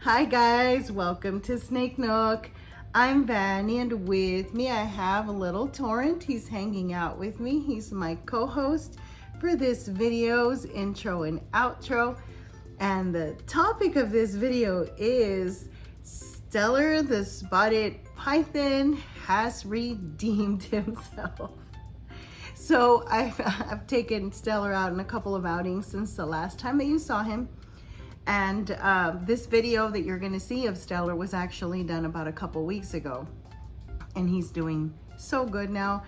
Hi guys, welcome to Snake Nook. I'm Vanny and with me I have a little Torrent. He's hanging out with me. He's my co-host for this video's intro and outro. And the topic of this video is Stellar the Spotted Python has redeemed himself. So I've taken Stellar out in a couple of outings since the last time that you saw him. And this video that you're gonna see of Stellar was actually done about a couple weeks ago. And he's doing so good now.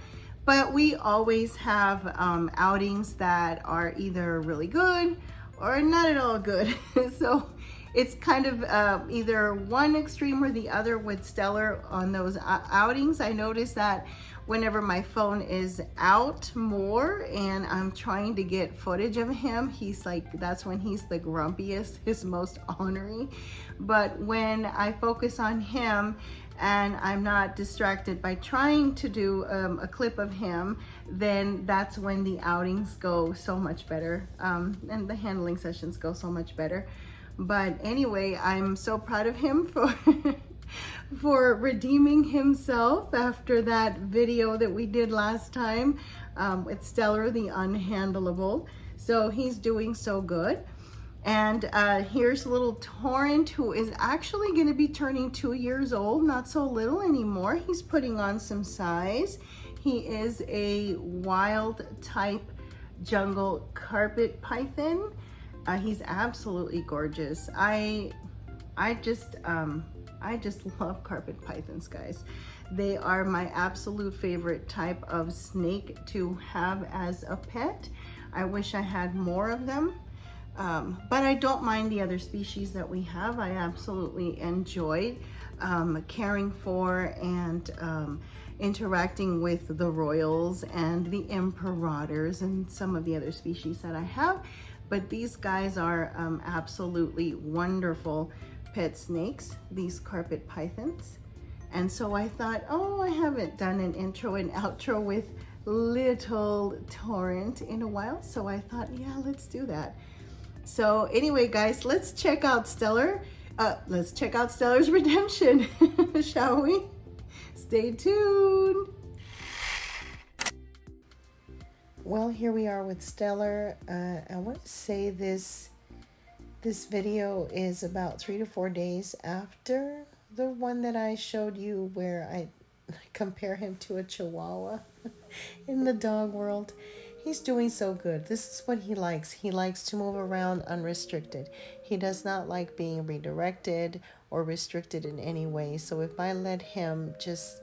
But we always have outings that are either really good or not at all good. So it's kind of either one extreme or the other with Stellar on those outings. I noticed that whenever my phone is out more and I'm trying to get footage of him, he's like, that's when he's the grumpiest, his most ornery. But when I focus on him and I'm not distracted by trying to do a clip of him, then that's when the outings go so much better and the handling sessions go so much better. But anyway, I'm so proud of him for for redeeming himself after that video that we did last time with Stellar the Unhandleable. So he's doing so good. And here's little Torrent, who is actually going to be turning 2 years old, not so little anymore. He's putting on some size. He is a wild type jungle carpet python. He's absolutely gorgeous. I just love carpet pythons, guys. They are my absolute favorite type of snake to have as a pet. I wish I had more of them, but I don't mind the other species that we have. I absolutely enjoy caring for and interacting with the royals and the imperators and some of the other species that I have. But these guys are absolutely wonderful pet snakes, these carpet pythons. And so I thought, oh, I haven't done an intro and outro with little Torrent in a while. So I thought, yeah, let's do that. So anyway, guys, let's check out Stellar. Let's check out Stellar's redemption, shall we? Stay tuned. Well, here we are with Stellar. I want to say this video is about 3 to 4 days after the one that I showed you where I compare him to a Chihuahua in the dog world. He's doing so good. This is what he likes. He likes to move around unrestricted. He does not like being redirected or restricted in any way. So if I let him just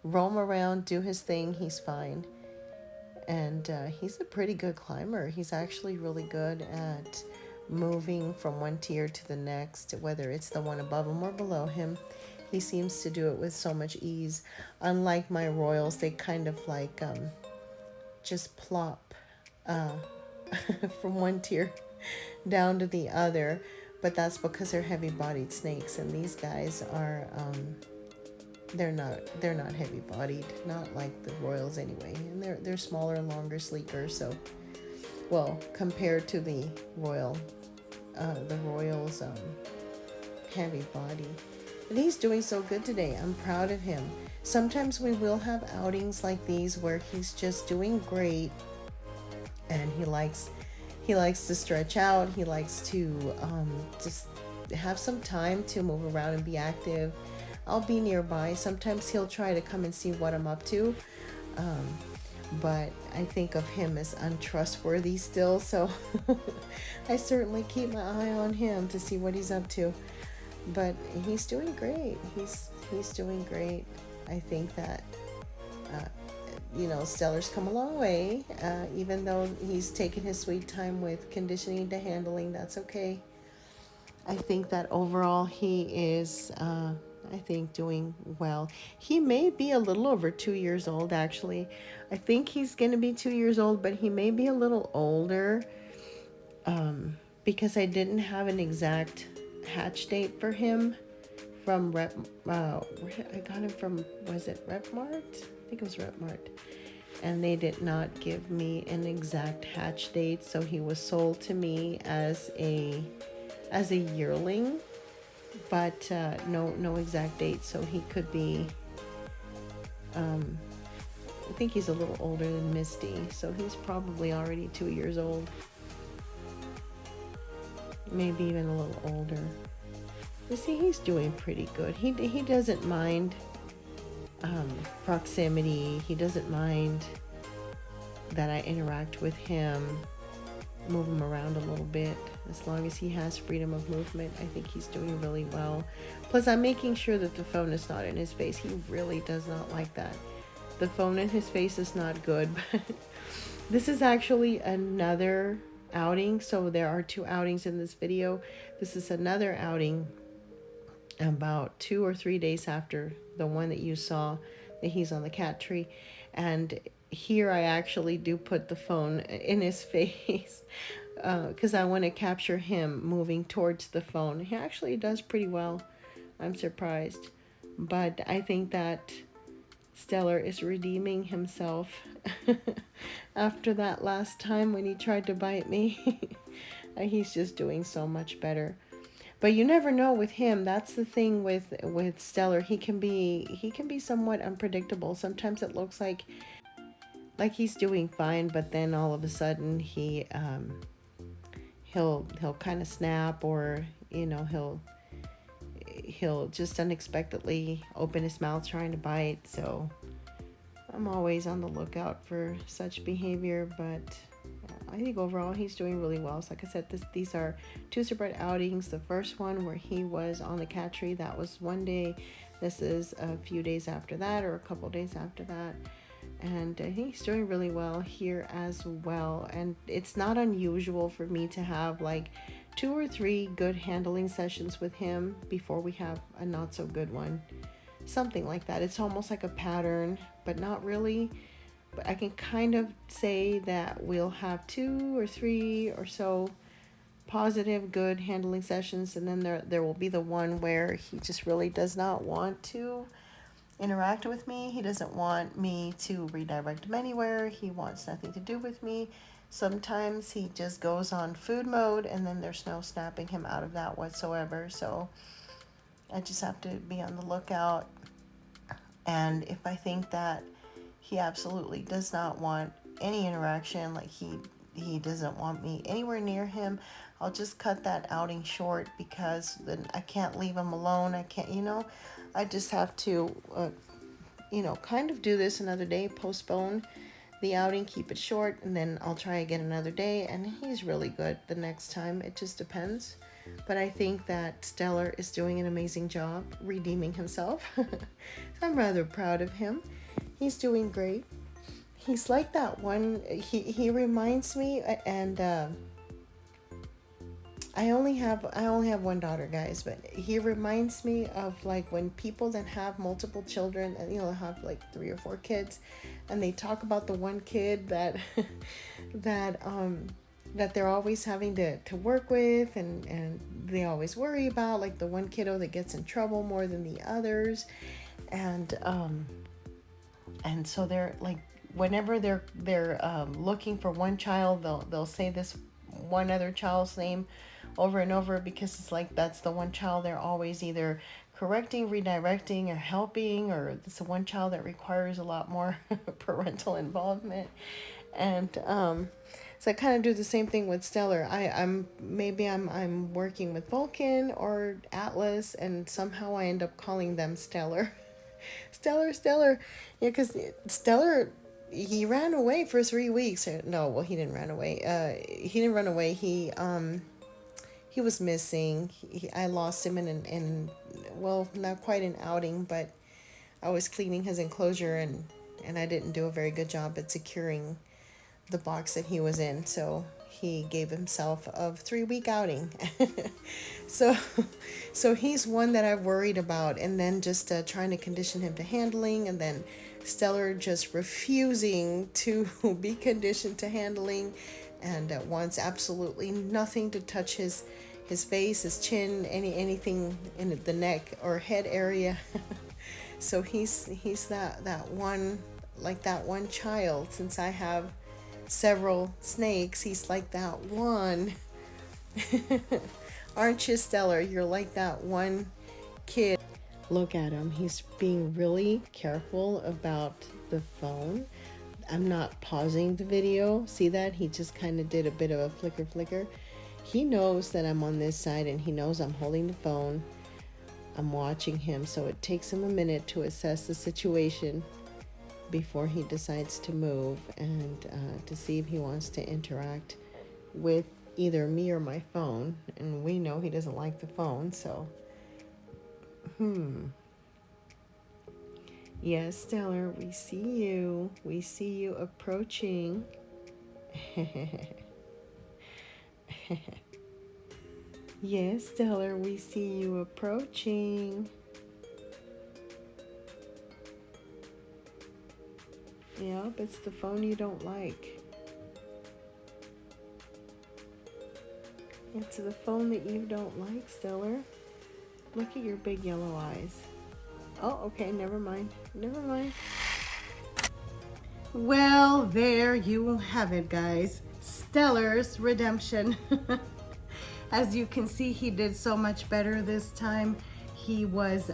roam around, do his thing, he's fine. And he's a pretty good climber. He's actually really good at moving from one tier to the next, whether it's the one above him or below him. He seems to do it with so much ease. Unlike my royals, they kind of like just plop from one tier down to the other. But that's because they're heavy-bodied snakes, and these guys are they're not heavy-bodied, not like the royals anyway, and they're smaller, longer, sleeker. So, well, compared to the royals heavy body. And he's doing so good today. I'm proud of him. Sometimes we will have outings like these where he's just doing great, and he likes to stretch out. He likes to just have some time to move around and be active. I'll be nearby. Sometimes he'll try to come and see what I'm up to. But I think of him as untrustworthy still. So I certainly keep my eye on him to see what he's up to. But he's doing great. He's doing great. I think that, Stellar's come a long way. Even though he's taken his sweet time with conditioning to handling, that's okay. I think that overall he is... I think doing well. He may be a little over 2 years old, actually. I think he's going to be 2 years old, but he may be a little older because I didn't have an exact hatch date for him from I got him from, was it Repmart? I think it was Repmart. And they did not give me an exact hatch date, so he was sold to me as a yearling. but no exact date. So he could be, I think he's a little older than Misty, so he's probably already 2 years old, maybe even a little older. You see, he's doing pretty good. He doesn't mind proximity. He doesn't mind that I interact with him, move him around a little bit. As long as he has freedom of movement, I think he's doing really well. Plus, I'm making sure that the phone is not in his face. He really does not like that. The phone in his face is not good. But this is actually another outing. So there are 2 outings in this video. This is another outing about 2 or 3 days after the one that you saw that he's on the cat tree. And here I actually do put the phone in his face because I want to capture him moving towards the phone. He actually does pretty well. I'm surprised. But I think that Stellar is redeeming himself after that last time when he tried to bite me. He's just doing so much better. But you never know with him. That's the thing with Stellar. He can be somewhat unpredictable. Sometimes it looks like he's doing fine, but then all of a sudden he'll kind of snap, or he'll just unexpectedly open his mouth trying to bite. So I'm always on the lookout for such behavior, but I think overall he's doing really well. So like I said, these are 2 separate outings. The first one where he was on the cat tree, that was one day. This is a few days after that, or a couple days after that. And I think he's doing really well here as well. And it's not unusual for me to have like 2 or 3 good handling sessions with him before we have a not so good one. Something like that. It's almost like a pattern, but not really. But I can kind of say that we'll have 2 or 3 or so positive, good handling sessions, and then there will be the one where he just really does not want to interact with me. He doesn't want me to redirect him anywhere. He wants nothing to do with me. Sometimes he just goes on food mode, and then there's no snapping him out of that whatsoever. So I just have to be on the lookout. And if I think that he absolutely does not want any interaction, like he doesn't want me anywhere near him, I'll just cut that outing short, because then I can't leave him alone. I can't, I just have to, kind of do this another day, postpone the outing, keep it short, and then I'll try again another day. And he's really good the next time. It just depends. But I think that Stellar is doing an amazing job redeeming himself. So I'm rather proud of him. He's doing great. He's like that one. He reminds me, and I only have one daughter, guys, but he reminds me of like when people that have multiple children, and have like 3 or 4 kids, and they talk about the one kid that that they're always having to work with, and they always worry about, like the one kiddo that gets in trouble more than the others, and so they're like, whenever they're looking for one child, they'll say this one other child's name over and over, because it's like that's the one child they're always either correcting, redirecting, or helping, or it's the one child that requires a lot more parental involvement. And so I kind of do the same thing with Stellar. I'm working with Vulcan or Atlas, and somehow I end up calling them Stellar. Stellar. Yeah, because Stellar, he ran away for 3 weeks. No, well, he didn't run away. He didn't run away. He was missing. I lost him in well, not quite an outing, but I was cleaning his enclosure, and I didn't do a very good job at securing the box that he was in. So he gave himself a 3-week outing. So he's one that I've worried about, and then just trying to condition him to handling, and then Stellar just refusing to be conditioned to handling, and wants absolutely nothing to touch his face, his chin, anything in the neck or head area. So he's that one, like that one child. Since I have several snakes, he's like that one. Aren't you, Stellar? You're like that one kid. Look at him. He's being really careful about the phone. I'm not pausing the video. See that? He just kind of did a bit of a flicker. He knows that I'm on this side and he knows I'm holding the phone. I'm watching him, so it takes him a minute to assess the situation before he decides to move and to see if he wants to interact with either me or my phone. And we know he doesn't like the phone, so yes, Stellar, we see you. We see you approaching. Yes, Stellar, we see you approaching. Yep, it's the phone you don't like. It's the phone that you don't like, Stellar. Look at your big yellow eyes. Oh, okay, never mind. Never mind. Well, there you have it, guys. Stellar's redemption. As you can see, he did so much better this time. He was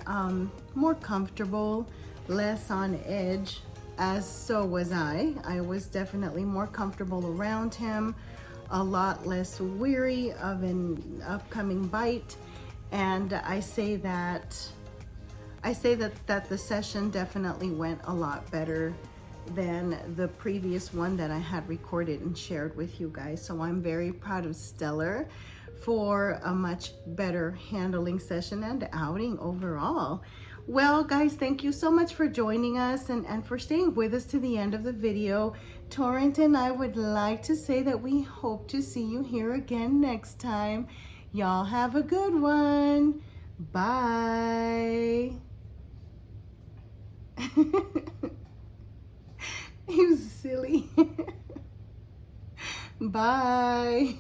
more comfortable, less on edge, as so was I. I was definitely more comfortable around him, a lot less weary of an upcoming bite. And I say that the session definitely went a lot better than the previous one that I had recorded and shared with you guys. So I'm very proud of Stellar for a much better handling session and outing overall. Well, guys, thank you so much for joining us and for staying with us to the end of the video. Torrent and I would like to say that we hope to see you here again next time. Y'all have a good one. Bye. He was silly. Bye.